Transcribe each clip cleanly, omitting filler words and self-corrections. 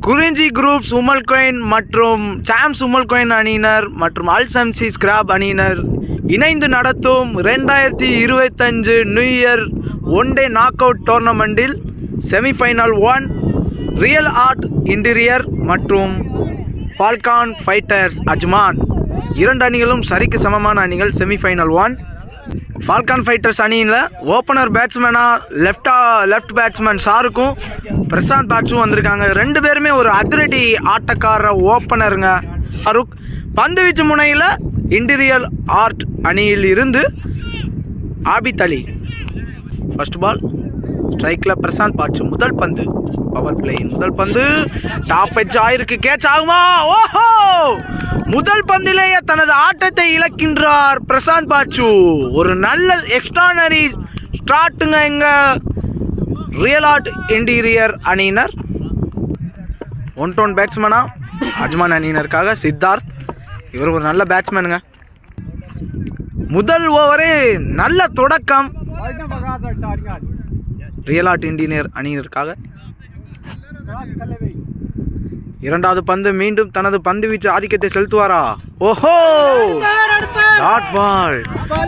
குறிஞ்சி குரூப்ஸ் உமல்கோயின் மற்றும் சாம்ஸ் உமல்கோயின் அணியினர் மற்றும் அல்சம்சி ஸ்கிராப் அணியினர் இணைந்து நடத்தும் 2025 new year one day knock out டோர்னமெண்டில் செமிஃபைனல் 1 ரியல் ஆர்ட் இன்டீரியர் மற்றும் ஃபால்கான் ஃபைட்டர்ஸ் அஜ்மான் இரண்டு அணிகளும் சரிக்கு சமமான அணிகள். செமிஃபைனல் 1 ஃபால்கான் ஃபைட்டர்ஸ் அணியில் ஓப்பனர் பேட்ஸ்மேனாக லெஃப்ட் பேட்ஸ்மேன் ஷாருக்கும் பிரசாந்த் பாட்சும் வந்திருக்காங்க. ரெண்டு பேருமே ஒரு அதிரடி ஆட்டக்கார ஓப்பனருங்க. ஷாருக் பந்து வீச்சு முனையில் இன்டீரியர் ஆர்ட் அணியில் இருந்து ஆபித் அலி. ஃபர்ஸ்ட் பால் ஸ்ட்ரைக்கில் பிரசாந்த் பாட்சு. முதல் பந்து பவர் பிளேயின் முதல் பந்து டாப் எட்ஜ் ஆயிருக்கு. கேட்ச் ஆகுமா? ஓஹோ! முதல் பந்திலேயே தனது ஆட்டத்தை இழக்கின்றார் பிரசாந்த் பாட்சு. ஒரு நல்ல எக்ஸ்ட்ரானரி ஸ்டார்ட்டுங்க எங்க ரியல் ஆர்ட் இன்டீரியர் அணியினர். ஒன் டவுன் பேட்ஸ்மேனா அஜ்மான் அணியினருக்காக சித்தார்த். இவர் ஒரு நல்ல பேட்ஸ்மேனுங்க. முதல் ஓவரே நல்ல தொடக்கம் ரியல் ஆர்ட் இன்டீரியர் அணியினருக்காக. இரண்டாவது பந்து மீண்டும் தனது பந்து வீச்சு ஆதிக்கத்தை செலுத்துவாரா? ஓஹோ! Dot ball.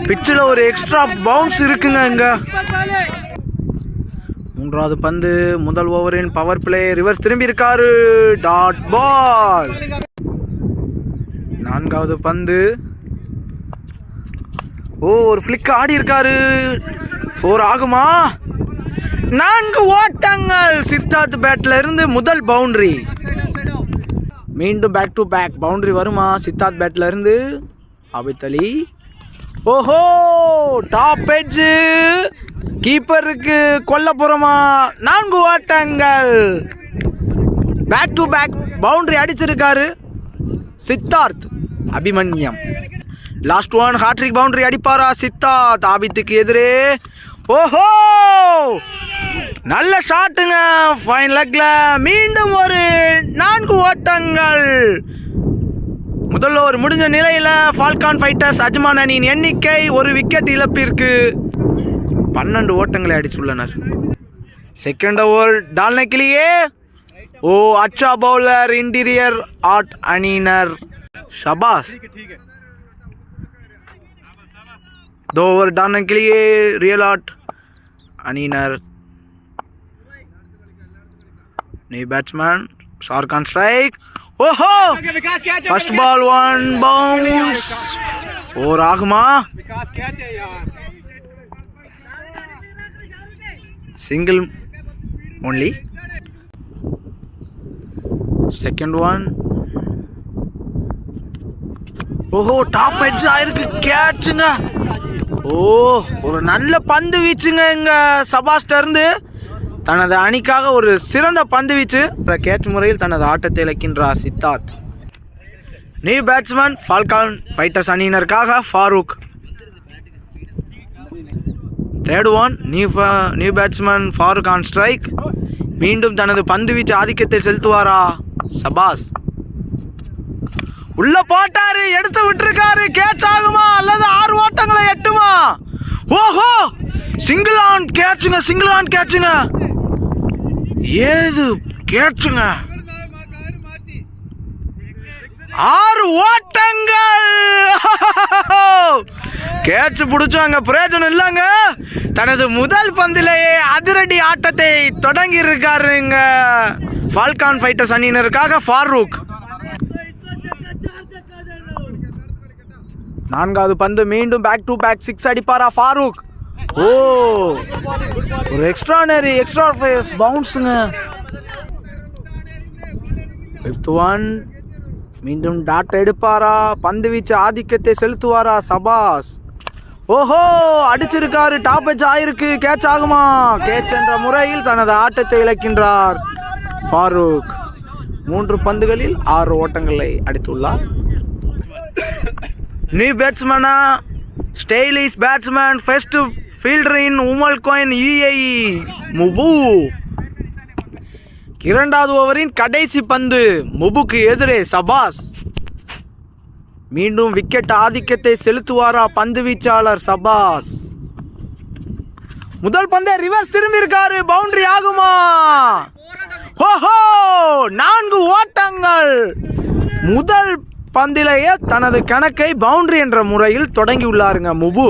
பிச்சில் ஒரு எக்ஸ்ட்ரா பவுன்ஸ் இருக்குங்க இங்க. மூன்றாவது பந்து முதல் ஓவரின் பவர் பிளே ரிவர்ஸ் திரும்பி இருக்காரு. Dot ball. நான்காவது பந்து ஒரு ஃபிளிக் ஆடி இருக்காரு. 4 ஆகுமா? 4 ஓட்டங்கள் சித்தார்த் பேட்ல இருந்து முதல் பவுண்டரி. மீண்டும் பேக் டு பேக் பவுண்டரி வருமா சித்தார்த் பேட்ல இருந்து? ஆபித் அலி. ஓஹோ! டாப் எட்ஜ் கீப்பருக்கு கொல்லப்புறமா 4 ஓட்டங்கள். பேக் டு பேக் பவுண்டரி அடிச்சிருக்காரு Siddharth Abhimanyam. Last one hattrick boundary அடிப்பாரா சித்தார்த் ஆபித்துக்கு எதிரே? ஓஹோ! நல்ல ஷாட்டுங்க ஃபைன் லெக்ல. மீண்டும் ஒரு 4 ஓட்டங்கள். முதல் ஓவர் முடிஞ்ச நிலையில் ஃபால்கான் ஃபைட்டர்ஸ் அஜ்மான் அணியின் எண்ணிக்கை ஒரு விக்கெட் இழப்பிற்கு 12 ஓட்டங்களை அடித்துள்ளனர். செகண்ட் ஓவர் டால்னக்கிலேயே அச்சா பவுலர் இன்டீரியர் ஆர்ட் அணியினர் ஷபாஸ். 2 ओवर डालने के लिए रियल आर्ट अनीनर. New batsman Shahrukh on strike. ओहो! First ball 1 bounce. 4 आगमा. Single only. Second one. ஓஹோ! டாப் எட்ஜ் ஆயிருக்கு. கேட்சுங்க. ஒரு நல்ல பந்து வீச்சுங்க இங்க சபாஸ்ட இருந்து. தனது அணிக்காக ஒரு சிறந்த பந்து வீச்சு. கேட்ச் முறையில் தனது ஆட்டத்தை இழக்கின்றார் Siddharth. New batsman falcon fighters அணியினருக்காக Farooq. Third one new batsman Farooq on strike. மீண்டும் தனது பந்து வீச்சு ஆதிக்கத்தை செலுத்துவாரா சபாஸ்? உள்ள போட்டாரு, எடுத்து விட்டுருக்காரு. கேட்ச் ஆகுமா அல்லது 6 ஓட்டங்களை எட்டுமா? ஓஹோ! சிங்கிள் ஆன் கேட்சுங்க. சிங்கிள் ஆன் கேட்சுங்க. ஏது கேட்சுங்க. 6 ஓட்டங்கள். கேட்ச் பிடிச்சாங்க, பிரயோஜனம் இல்லைங்க. தனது முதல் பந்திலேயே அதிரடி ஆட்டத்தை தொடங்கி இருக்காருங்க ஃபால்கான் ஃபைட்டர்ஸ் அணியினருக்காக ஃபாரூக். 4வது பந்து மீண்டும் பேக் டு பேக் 6 அடிப்பாரா ஃபாரூக்? ஒரு எக்ஸ்ட்ரா ஃபேஸ் பவுன்ஸுங்க. 5th ஒன் மீண்டும் டாட் எடுப்பாரா? பந்து வீச்சு ஆதிக்கத்தை செலுத்துவாரா சபாஸ்? ஓஹோ! அடிச்சிருக்காரு. டாப் எட்ஜ் ஆயிருக்கு. கேட்ச் ஆகுமா? கேட்ச் என்ற முறையில் தனது ஆட்டத்தை இழக்கின்றார் ஃபாரூக். 3 பந்துகளில் 6 ஓட்டங்களை அடித்துள்ளார். நியூ பேட்ஸ்மேனா stylish batsman first fielder in உமல்கோயின் UAE முபு. 2வது ஓவரின் கடைசி பந்து முபுக்கு எதிரே சபாஸ். மீண்டும் விக்கெட் ஆதிக்கத்தை செலுத்துவாரா பந்து வீச்சாளர் சபாஸ்? முதல் பந்தே ரிவர்ஸ் திரும்பி இருக்காரு. பவுண்டரி ஆகுமா? ஓஹோ! 4 முதல் பந்திலேயே தனது கணக்கை பவுண்டரி என்ற முறையில் தொடங்கியுள்ளாருங்க முபு.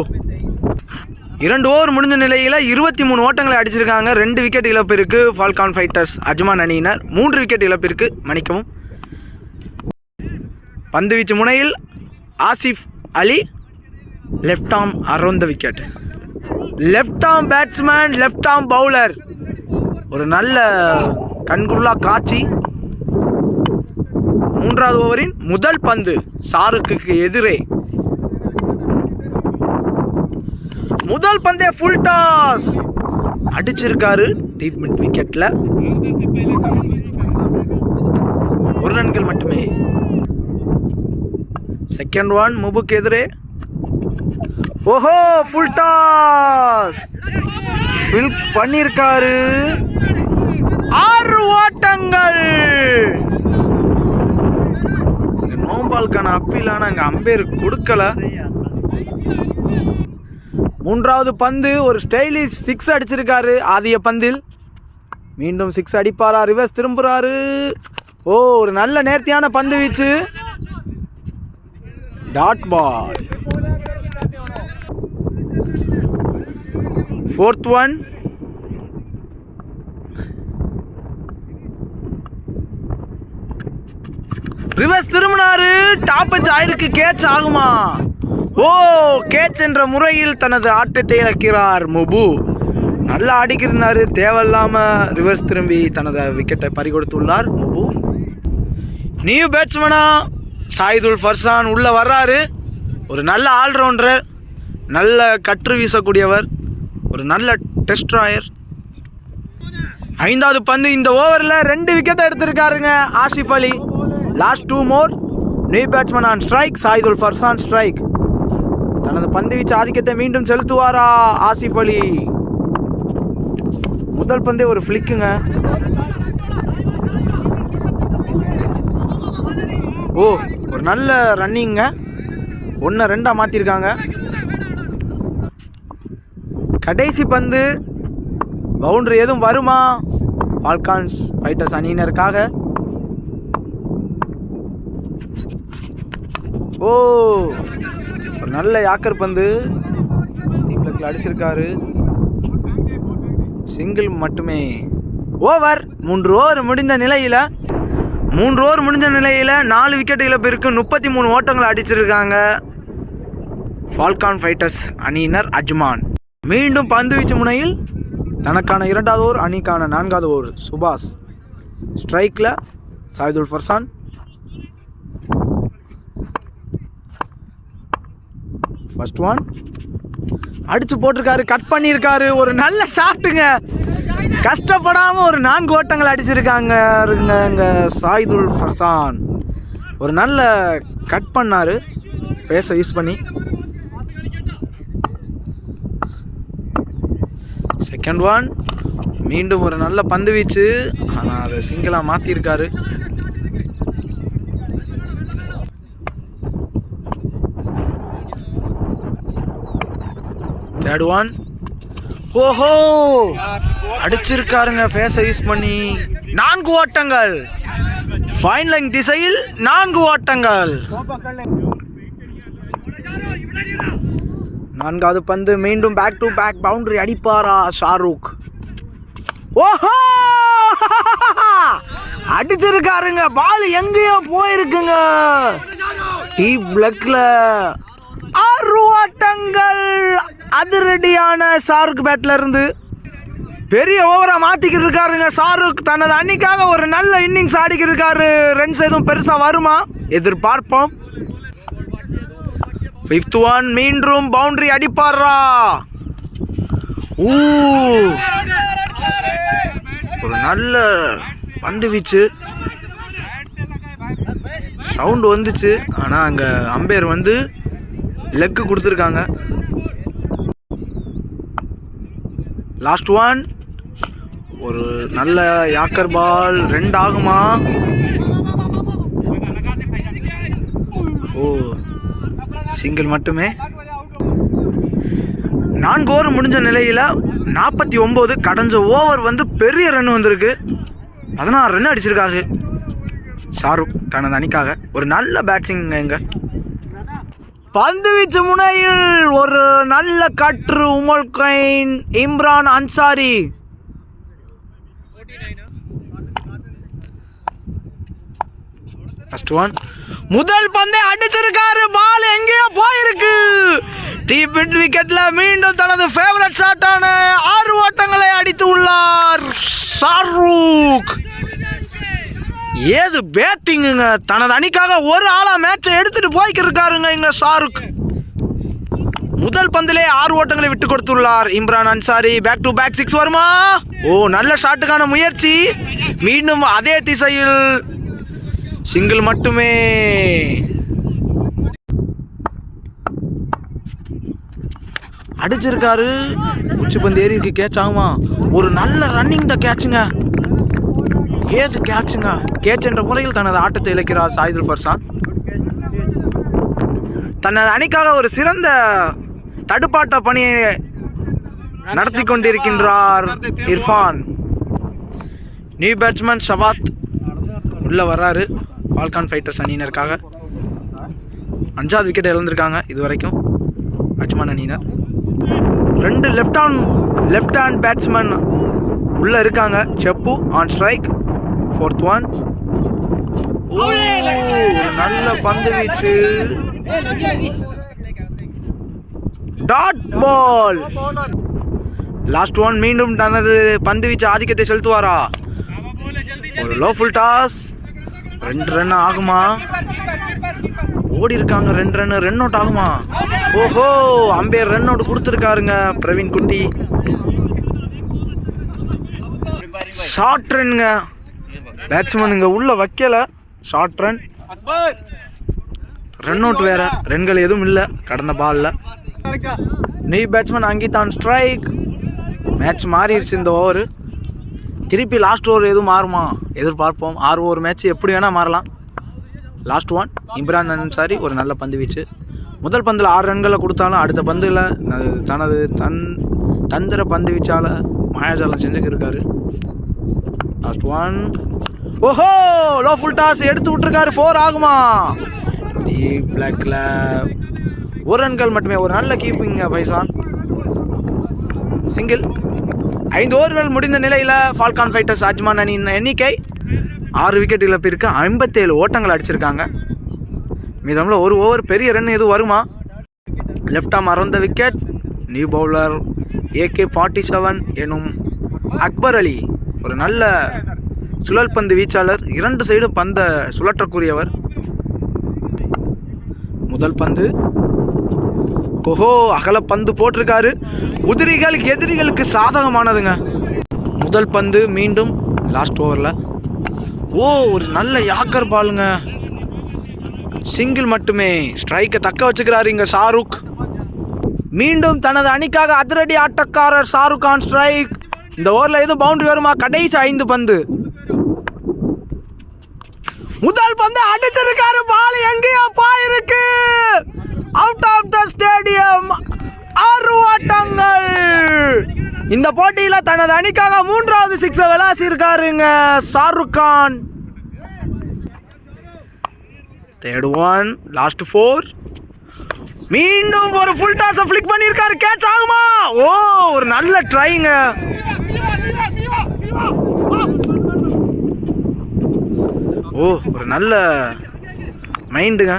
2 ஓவர் முடிஞ்ச நிலையில் 23 ஓட்டங்களை அடிச்சிருக்காங்க. 2 விக்கெட் இழப்பிற்கு ஃபால்கான் ஃபைட்டர்ஸ் அஜ்மான் அணியினர். 3 விக்கெட் இழப்பிற்கு மன்னிக்கவும். பந்துவீச்சு முனையில் Asif Ali, left arm around the wicket. Left arm batsman, left arm bowler. ஒரு நல்ல கண்குள்ளா காட்சி. 3வது ஓவரின் முதல் பந்து ஷாருக்குக்கு எதிரே. முதல் பந்தே ஃபுல் டாஸ் அடிச்சிருக்காரு டீப் மிட் விக்கெட்ல. 1 ரன்கள் மட்டுமே. செகண்ட் ஒன் முபுக்கு எதிரே. ஓஹோ, ஃபுல் டாஸ் ஃபில் பண்ணியிருக்காரு. 6 ஓட்டங்கள். நோம்பாலுக்கான அப்பீலான அங்கே அம்பேர் கொடுக்கல. 3வது பந்து ஒரு ஸ்டைலிஷ் 6 அடிச்சிருக்காரு ஆதிய பந்தில். மீண்டும் 6 அடிப்பாரா? ரிவர்ஸ் திரும்புறாரு. ஓ, ஒரு நல்ல நேர்த்தியான பந்து வீச்சு. Dot ball. 4th one. Reverse திரும்பினாரு. டாப் எட்ஜ் ஆயிருக்கு. கேட்ச் ஆகுமா? ஓ, கேட்ச் என்ற முறையில் தனது ஆட்டத்தை இழக்கிறார் முபு. நல்லா அடிக்கிறாரு. தேவையில்லாம ரிவர்ஸ் திரும்பி தனது விக்கெட்டை பறிகொடுத்துள்ளார் முபு. நியூ பேட்ஸ்மேனா சாயிதுல் ஃபர்சான் உள்ள வர்றாரு. ஒரு நல்ல ஆல்ரவுண்டர், நல்ல கற்று வீசக்கூடியவர், ஒரு நல்ல டெஸ்ட்ராயர். 5வது பந்து இந்த ஓவரில் 2 விக்கெட் எடுத்திருக்காருங்க Asif Ali. Last 2 more. New batsman on strike. Saidul Farzan strike. தனது பந்து வீச்சு ஆதிக்கத்தை மீண்டும் செலுத்துவாரா ஆசிஃப் அலி? முதல் பந்தே ஒரு ஃபிளிக்குங்க. ஓ, ஒரு நல்ல ரன்னிங்க. 1-2 மாற்றிருக்காங்க. கடைசி பந்து பவுண்டரி எதுவும் வருமா ஃபால்கான்ஸ் ஃபைட்டர்ஸ் அணியினருக்காக? ஓ, ஒரு நல்ல யாக்கர் பந்து டீப்லக்கில் அடிச்சிருக்காரு. சிங்கிள் மட்டுமே. ஓவர். 3 ஓவர் முடிந்த நிலையில் 4 விக்கெட் இழப்பிற்கு 33 ஓட்டங்கள் அடிச்சிருக்காங்க ஃபால்கான் ஃபைட்டர்ஸ் அணியினர் அஜ்மான். மீண்டும் பந்து வீச்சு முனையில் தனக்கான 2வது ஓவர், அணிக்கான 4வது ஓவர். சுபாஷ் ஸ்ட்ரைக்கில். சாயிதுல் ஃபர்சான். ஃபர்ஸ்ட் ஒன் அடிச்சு போட்டிருக்காரு. கட் பண்ணியிருக்காரு. ஒரு நல்ல ஷாட்டுங்க. கஷ்டப்படாமல் ஒரு 4 ஓட்டங்கள் அடிச்சிருக்காங்க சாயிதுல் ஃபர்சான். ஒரு நல்ல கட் பண்ணார் ஃபேஸை யூஸ் பண்ணி. Second one. மீண்டும் ஒரு நல்ல பந்து வீச்சு. ஆனால் அதை சிங்கிளாக மாற்றிருக்காரு. Third one. ஓஹோ, அடிச்சிருக்காருங்க ஃபேஸை யூஸ் பண்ணி. 4 ஓட்டங்கள். ஃபைன் லைன் திசையில் 4 ஓட்டங்கள். 4வது பந்து மீண்டும் பேக் டு பேக் பவுண்டரி அடிப்பாரா ஷாருக்? ஓஹோ, அடிச்சிருக்காருங்க. பால் எங்கேயோ போயிருக்குங்க. டீப் லெக்ல 6 ஓட்டங்கள். அதிரடியான ஷாருக் பேட்ல இருந்து பெரிய ஓவரா மாத்திக்கிட்டு இருக்காருங்க ஷாருக். தனது அணிக்காக ஒரு நல்ல இன்னிங்ஸ் ஆடிக்கிட்டு இருக்காரு. ரன்ஸ் எதுவும் பெருசா வருமா எதிர்பார்ப்போம். 5th one. மீண்டும் பவுண்டரி அடிப்பாரா? ஒரு நல்ல பந்து வீச்சு. சவுண்ட் வந்துச்சு. ஆனால் அங்கே அம்பையர் வந்து லெக்கு கொடுத்துருக்காங்க. Last one. ஒரு நல்ல யாக்கர் பால். 2 ஆகுமா? ஓ, சிங்கிள் மட்டுமே. 4 ஓவர் முடிஞ்ச நிலையில் 49. கடைஞ்ச ஓவர் வந்து பெரிய ரன் வந்திருக்கு. 16 ரன் அடிச்சிருக்காரு. ஷாருக் தனது அணிக்காக ஒரு நல்ல பேட்சிங். எங்க பந்து வீச்சு முனையில் ஒரு நல்ல கற்று உமல் கொயின் இம்ரான் அன்சாரி. முதல் பந்தை அடிச்சிருக்காரு, பால் எங்கேயோ போயிருக்கு. டீப் மிட் விக்கெட்ல மீண்டும் தனது ஃபேவரட் ஷாட்டான 6 ஓட்டங்களை அடித்து உள்ளார் ஷாருக். ஏது பேட்டிங்குங்க, தனது அணிக்காக ஒரு ஆளா மேட்சை எடுத்துட்டு போய்க்கு இருக்காருங்க இங்க ஷாருக். முதல் பந்திலே 6 ஓட்டங்களை விட்டு கொடுத்துள்ளார் Imran Ansari. Back to back 6 வருமா? ஓ, நல்ல ஷாட்டுக்கான முயற்சி. மீண்டும் அதே திசையில் சிங்கிள் மட்டுமே. அடிச்சிருக்காரு, உச்சி பந்து ஏறி இருக்கு, கேட்ச் ஆகுமா? ஒரு நல்ல ரன்னிங் த கேட்சுங்க. ஏது கேட்சுங்க, கேட்ச் என்ற முறையில் தனது ஆட்டத்தை இழக்கிறார் சாயிதுல் ஃபர்சான். தனது அணிக்காக ஒரு சிறந்த தடுப்பாட்ட பணியை நடத்தி கொண்டிருக்கின்றார் இர்ஃபான். நியூ பேட்ஸ்மேன் ஷபாத் உள்ள வர்றாரு ஃபால்கான் ஃபைட்டர்ஸ் அணியினருக்காக. 5வது விக்கெட் இழந்திருக்காங்க இது வரைக்கும் பேட்ஸ்மேன் அணியினர். 2 லெஃப்ட் ஹேண்ட் பேட்ஸ்மேன் உள்ள இருக்காங்க. செப்பு ஆன் ஸ்ட்ரைக். 4th one. நல்ல பந்து வீச்சு, டாட் பால். Last one. மீண்டும் தனது பந்து வீச்சு ஆதிக்கத்தை செலுத்துவாரா? ஒரு லோ ஃபுல் டாஸ். 2 ரன் ஆகுமா? ஓடி இருக்காங்க 2 ரன். ரன் அவுட் ஆகுமா? ஓஹோ, அம்பையர் ரன் அவுட் கொடுத்துருக்காருங்க பிரவீன் குட்டி. ஷார்ட் ரன்ங்க, பேட்ஸ்மேன் இங்க உள்ள வைக்கல. ஷார்ட் ரன், ரன் அவுட் வேற, ரன்கள் எதுவும் இல்லை கடந்த பால்ல. New batsman Ankit on strike. Match மாறிடுச்சு இந்த ஓவர். திருப்பி லாஸ்ட் ஓவர் எதுவும் மாறுமா எதிர்பார்ப்போம். 6 ஓவர் மேட்ச் எப்படி வேணால் மாறலாம். Last one. இம்ரான் அன்சாரி ஒரு நல்ல பந்து வீச்சு. முதல் பந்தில் 6 ரன்களை கொடுத்தாலும் அடுத்த பந்தில் தனது தந்திர பந்து வீச்சால் மாயாஜாலம் செஞ்சுக்கிருக்காரு. Last one. ஓஹோ, லோ ஃபுல் டாஸ் எடுத்து விட்டுருக்காரு. 4 ஆகுமா? டீப் பிளாக்ல 1 ரன்கள் மட்டுமே. ஒரு நல்ல கீப்பிங்க பைசான். சிங்கிள். 5 ஓவர்கள் முடிந்த நிலையில் ஃபால்கான் ஃபைட்டர்ஸ் அஜ்மான் அணியின் எண்ணிக்கை 6 விக்கெட் இழப்பிற்கு 57 ஓட்டங்கள் அடிச்சிருக்காங்க. மீதமுள்ள 1 ஓவர் பெரிய ரன் எதுவும் வருமா? Left arm around the wicket. New bowler AK-47 எனும் அக்பர் அலி ஒரு நல்ல சுழல் பந்து வீச்சாளர். 2 சைடு பந்தை சுழற்றக்கூடியவர். முதல் பந்து. ஓஹோ, அகல பந்து போட்டிருக்காரு. எதிரிகளுக்கு சாதகமானதுங்க. முதல் பந்து மீண்டும் லாஸ்ட் ஓவரில். ஓ, ஒரு நல்ல யாக்கர் பாலுங்க. சிங்கிள் மட்டுமே. ஸ்ட்ரைக்கை தக்க வச்சுக்கிறாரு இங்க ஷாருக். மீண்டும் தனது அணிக்காக அதிரடி ஆட்டக்காரர் ஷாருக் ஆன் ஸ்ட்ரைக். இந்த ஓவரில் எதுவும் பவுண்டரி வருமா? கடைசி 5 பந்து. முதல் பந்து அடிச்சிருக்காரு, பால் எங்கேயோ போயிருக்கு. Out of the stadium. 6 ஓட்டங்கள். இந்த போட்டியில தனது அணிக்காக 3வது 6 விளாசி இருக்காருங்க Shahrukh Khan. Third one. Last 4. மீண்டும் ஒரு ஃபுல் டாஸ் ஃபிளிக் பண்ணியிருக்காரு. கேட்ச் ஆகுமா? ஓ, ஒரு நல்ல ட்ரைங்க. ஓ, ஒரு நல்ல மைண்டுங்க.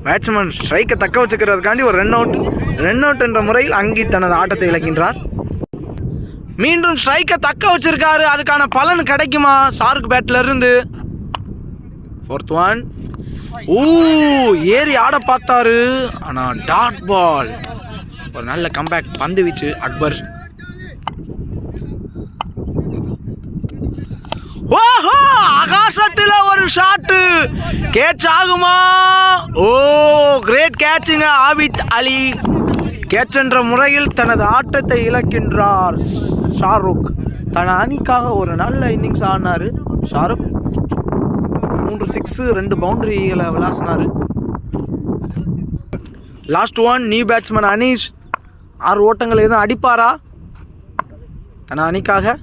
பேட்ஸ்மேன் ஸ்ட்ரைக்கை தக்க வச்சுக்கிறதுக்காண்டி ஒரு ரன் அவுட் என்ற முறையில் அங்கி தனது ஆட்டத்தை இழக்கின்றார். மீண்டும் ஸ்ட்ரைக்கை தக்க வச்சிருக்காரு. அதுக்கான பலன் கிடைக்குமா ஷாருக் பேட்ல இருந்து? 4th one. ஓ, ஏறி ஆட பார்த்தாரு, ஆனா டாட் பால். ஒரு நல்ல கம்பேக் பந்து வீச்சு அக்பர். ஓஹோ, ஆகாசத்தில் ஒரு ஷாட்டு. கேட்ச் ஆகுமா? ஓ, கிரேட் கேட்சுங்க ஆபித் அலி. கேட்ச் என்ற முறையில் தனது ஆட்டத்தை இழக்கின்றார் ஷாருக். தன் அணிக்காக ஒரு நல்ல இன்னிங்ஸ் ஆடினார் ஷாருக். 3 6 2 பவுண்டரிகளை விளாசினார். Last one. New batsman Aneesh 6 ஓட்டங்கள் எதுவும் அடிப்பாரா தன் அணிக்காக?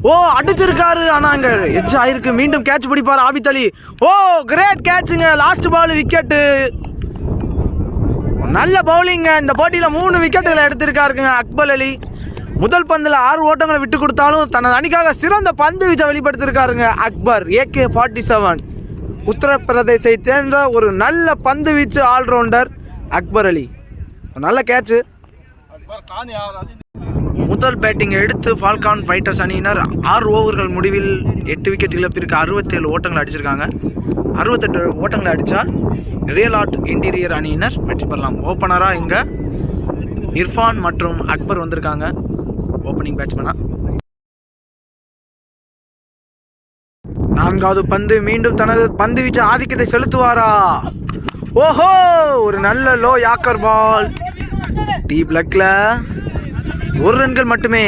ஓ அடிச்சிருக்காரு, ஆனா அங்க எட்ஜ் ஆயிருக்கு. மீண்டும் கேட்ச் பிடிப்பார் ஆபித் அலி. ஓ கிரேட் கேட்சுங்க, லாஸ்ட் பால் விக்கெட்டு. நல்ல பவுலிங்க. இந்த போட்டியில 3 விக்கெட்டுகளை எடுத்திருக்காருங்க அக்பர் அலி. முதல் பந்தில் 6 ஓட்டங்களை விட்டு கொடுத்தாலும் தனது அணிக்காக சிறந்த பந்து வீச்சை வெளிப்படுத்திருக்காருங்க அக்பர். AK-47 உத்தரப்பிரதேசை சேர்ந்த ஒரு நல்ல பந்து வீச்சு ஆல்ரவுண்டர் அக்பர் அலி. நல்ல கேட்சு. முதல் பேட்டிங்கை எடுத்து ஃபால்கான் ஃபைட்டர்ஸ் அணியினர் 6 ஓவர்கள் முடிவில் 8 விக்கெட் இழப்பிற்கு 67 ஓட்டங்கள் அடிச்சிருக்காங்க. 68 ஓட்டங்களை அடித்தால் ரியல் ஆர்ட் இன்டீரியர் அணியினர் வெற்றி பெறலாம். ஓப்பனராக இங்கே இர்ஃபான் மற்றும் அக்பர் வந்திருக்காங்க ஓப்பனிங் பேட்ஸ்மேனா. 4வது பந்து மீண்டும் தனது பந்து வீச்சு ஆதிக்கத்தை செலுத்துவாரா? ஓஹோ, ஒரு நல்ல லோ யாக்கர் பால். டீப் லெக்ல 1 ரன்கள் மட்டுமே.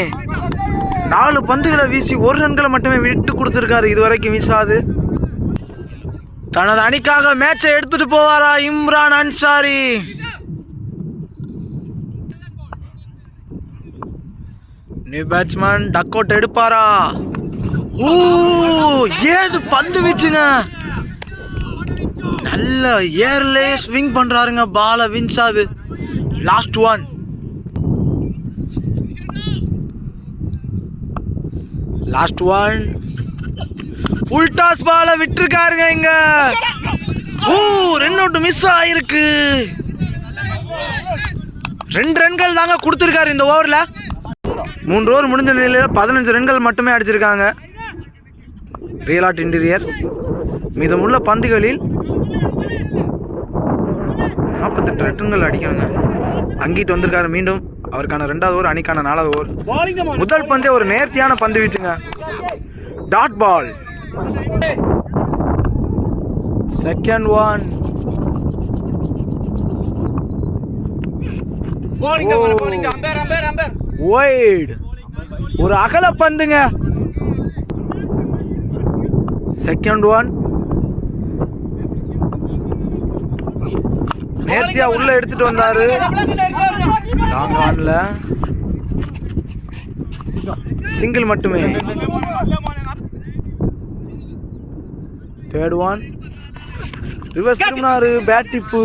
4 பந்துகளை வீசி 1 ரன்களை மட்டுமே விட்டு கொடுத்துருக்காரு, இதுவரைக்கும் வீசாது. தனது அணிக்காக மேட்சை எடுத்துட்டு போவாரா Imran Ansari? New batsman duck out எடுப்பாரா? ஓ ஏது பந்து வீச்சுங்க, நல்ல ஏர்லே ஸ்விங் பண்றாருங்க, பால வின்சாது. Last one. ஃபுல் டாஸ் பால விட்டுருக்காருங்க இங்க. ஓ 2 அவுட் மிஸ் ஆயிருக்கு. 2 ரன்கள் தாங்க கொடுத்துருக்காரு இந்த ஓவர்ல. 3 ஓவர் முடிஞ்ச நிலையில் 15 ரன்கள் மட்டுமே அடிச்சிருக்காங்க ரியல் ஆர்ட் இன்டீரியர். மீதமுள்ள பந்துகளில் 48 ரன்கள் அடிக்கணுங்க. அங்கீத் வந்திருக்காரு மீண்டும். அவருக்கான 2வது ஓவர், அணிக்கான 4வது ஓவர். முதல் பந்தே ஒரு நேர்த்தியான பந்து வீச்சுங்க, dot ball. Second one. Wide, ஒரு அகல பந்துங்க. Second one. நேர்த்தியா உள்ள எடுத்துட்டு வந்தாரு. சிங்கிள் மட்டுமே. Third one. ரிவர்ஸ் திரும்பினாரு, பேட் டிப்பு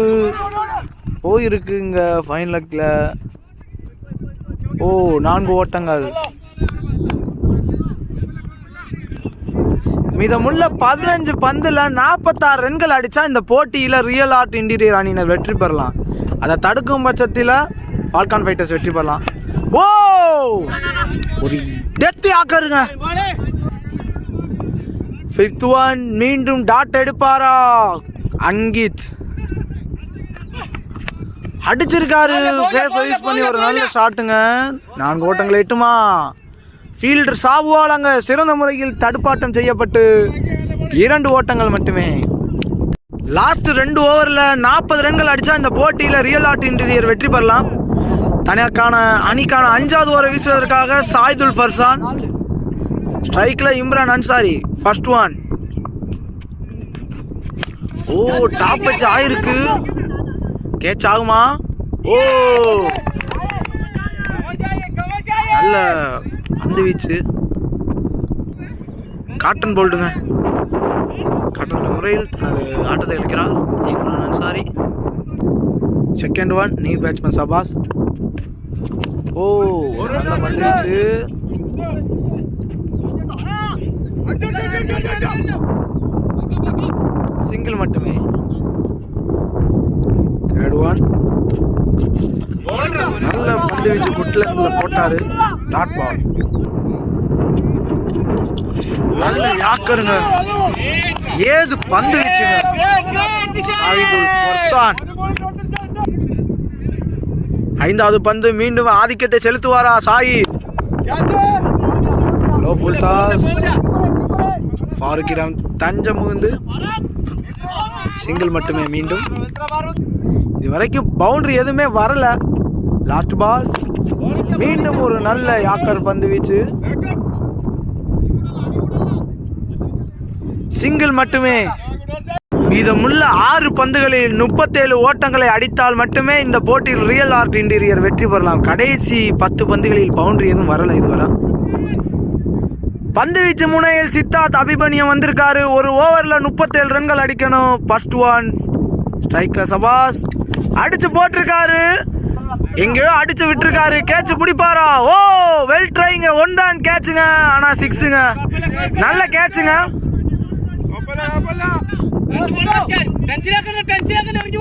போயிருக்குங்க ஃபைன் லெக்ல. ஓ 4 ஓட்டங்கள். மீதமுள்ள 15 பந்துல 46 ரன்கள் அடிச்சா இந்த போட்டியில ரியல் ஆர்ட் இன்டீரியர் அணியினர் வெற்றி பெறலாம். அதை தடுக்கும் பட்சத்தில் ஃபால்கான் ஃபைட்டர்ஸ் வெற்றி பெறலாம். ஓ ஒரு டெத் ஆக்கருங்க. 5th one. மீண்டும் டாட் எடுப்பாரா அங்கீத்? அடிச்சிருக்காரு, ஃபேஸ் யூஸ் பண்ணி ஒரு நல்ல ஷாட்டுங்க. 4 ஓட்டங்கள் எட்டுமா? ஃபீல்டர் சாபுவால் அங்கே சிறந்த முறையில் தடுப்பாட்டம் செய்யப்பட்டு 2 ஓட்டங்கள் மட்டுமே. லாஸ்ட் 2 ஓவரில் 40 ரன்கள் அடித்தா இந்த போட்டியில் ரியல் ஆர்ட் இன்டீரியர் வெற்றி பெறலாம். தனியாக்கான அணிக்கான 5வது ஓவரை வீசுவதற்காக சாயிதுல் ஃபர்சான். ஸ்ட்ரைக்கில் இம்ரான் அன்சாரி. First one. ஓ டாப் வச்சு ஆயிருக்கு. கேட்ச் ஆகுமா? ஓ நல்ல பந்து வீச்சு. காட்டன் போல்டுங்க. காட்டன் முறையில் தனது ஆட்டத்தை இழக்கிறார் Imran Ansari. Second one. New batsman Shabaz. ஓ நல்ல பந்து வீச்சு. சிங்கிள் மட்டுமே. Third one. நல்ல பந்து வீச்சு குட்ல போட்டாரு, டாட் பால். நல்ல யாக்கருங்க, ஏது பந்து வீச்சுங்க. சாயிதுல் ஃபர்சான். 5வது பந்து மீண்டும் ஆதிக்கத்தை செலுத்துவாரா சாயி? Low full toss. ஃபாருக்கிடம் தஞ்சம் முகுந்து சிங்கிள் மட்டுமே. மீண்டும் இதுவரைக்கும் பவுண்டரி எதுவுமே வரல. Last ball. மீண்டும் ஒரு நல்ல யாக்கர் பந்து வீச்சு. சிங்கிள் மட்டுமே. மீதமுள்ள 6 பந்துகளில் 37 ஓட்டங்களை அடித்தால் மட்டுமே இந்த போட்டியில் ரியல் ஆர்ட் இன்டீரியர் வெற்றி பெறலாம். கடைசி 10 பந்துகளில் பவுண்டரி எதுவும் வரல இதுவரை. பந்து வீச்சு முனையில் சித்தார்த் அபிமன்யம் வந்திருக்காரு. ஒரு ஓவரில் 37 ரன்கள் அடிக்கணும். ஃபர்ஸ்ட் ஒன் ஸ்ட்ரைக்ல சபாஸ் அடிச்சு போட்டிருக்காரு. எங்கேயோ அடிச்சு விட்டுருக்காரு. கேட்ச் பிடிப்பாரா? ஓ வெல் ட்ரைங்க. ஒன் தான் கேட்சுங்க. ஆனால் 6ங்க. நல்ல கேட்சுங்க.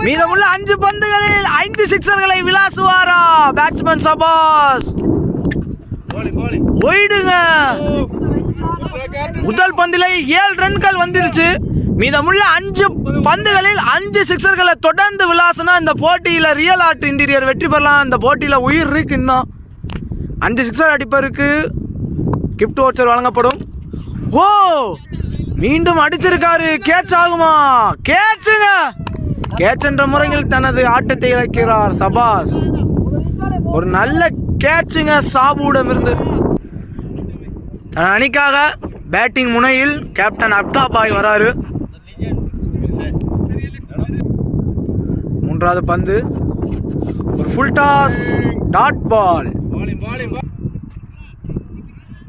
மீதமுள்ள 5 பந்துகளில் 5 சிக்ஸர்களை விளாசுவாரா பேட்ஸ்மேன் சபாஸ். ஒயிடுங்க. முதல் பந்திலே 7 ரன்கள் வந்துருச்சு. மீதமுள்ள 5 பந்துகளில் 5 சிக்ஸர்களை தொடர்ந்து விளாசுனா இந்த போட்டியில் ரியல் ஆர்ட் இன்டீரியர் வெற்றி பெறலாம். இந்த போட்டியில் உயிர் இருக்கு. இன்னும் 5 சிக்ஸர் அடிப்பதற்கு கிஃப்ட் வவுச்சர் வழங்கப்படும். ஓ மீண்டும் அடிச்சிருக்காரு. கேட்ச் ஆகுமா? கேட்சுங்க. கேட்ச் என்ற முறையில் தனது ஆட்டத்தை இழக்கிறார் சபாஸ். ஒரு நல்ல கேட்சுங்க சாபுவிடம் இருந்து. தன் அணிக்காக பேட்டிங் முனையில் கேப்டன் அப்தாபாய் வராரு. மூன்றாவது பந்து ஒரு ஃபுல் டாஸ் டாட் பால்.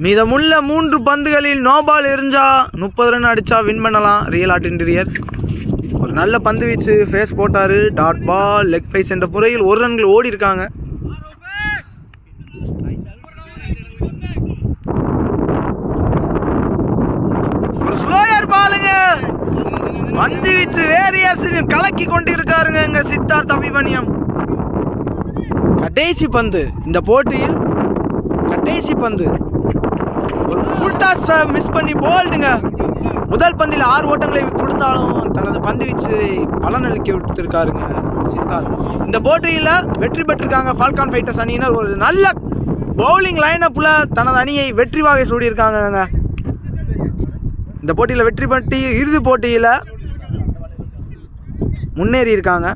மீதமுள்ள 3 பந்துகளில் நோ பால் எரிஞ்சா 30 ரன் அடிச்சா வின் பண்ணலாம் ரியல் ஆர்ட் இன்டீரியர். ஒரு நல்ல பந்து வீச்சு ஃபேஸ் போட்டாரு. டாட் பால் லெக் பைஸ் என்ற முறையில் 1 ரன்கள் ஓடி இருக்காங்க. ஒரு ஸ்லோயர் பாலுங்க. பந்து வீச்சு வேரியேஷன் கலக்கி கொண்டிருக்காருங்க எங்க சித்தார்த் அபிமன்யம். கடைசி பந்து இந்த போட்டியில் கடைசி பந்து ஒரு ஃபுல் டாஸ் மிஸ் பண்ணி போல்டுங்க. முதல் பந்தில் 6 ஓட்டங்களை கொடுத்தாலும் தனது பந்து வீச்சு பலனளிக்க விட்டுருக்காருங்க சித்தார்த். இந்த போட்டியில் வெற்றி பெற்றிருக்காங்க ஃபால்கான் ஃபைட்டர்ஸ் அணியினர். ஒரு நல்ல பவுலிங் லைனப்பில் தனது அணியை வெற்றி வாகை சூடியிருக்காங்க. இந்த போட்டியில் வெற்றி பெற்று இறுதி போட்டியில் முன்னேறி இருக்காங்க.